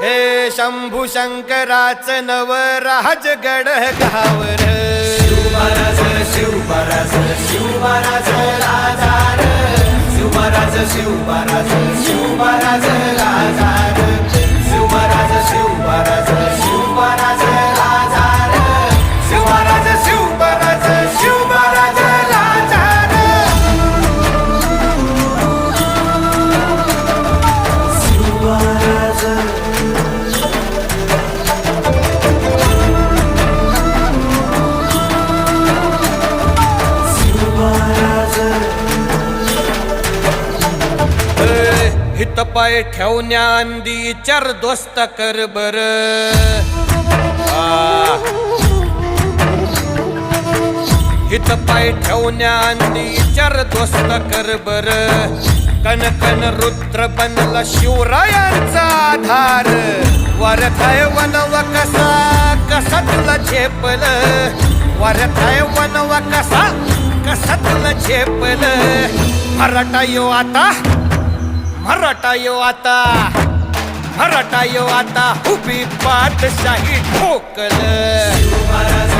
हे शंभू शंकराचं नवराज गड गावर शिवमहाराज शिवमहाराज शिवमहाराज राजार शिवमहाराज शिवमहाराज शिवमहाराज राजार शिवमहाराज शिवमहाराज शिवमहाराज राजार शिवमहाराज शिवमहाराज शिवमहाराज राजार शिवमहाराज हित पाय ठेवण्या अंदी चार दोस्त कर बर हित पाय ठेवण्या अंदी चार दोस्त कर बर कन कन रुद्र बनला शिवरायांचा आधार वरथाय वनव कसा कसा तुला झेपल वरथाय वनव कसा कसा तुला झेपल मराठा यो आता मराठा यो आता मराठा यो आता उभी पाठशाही ठोकल शिवमहाराज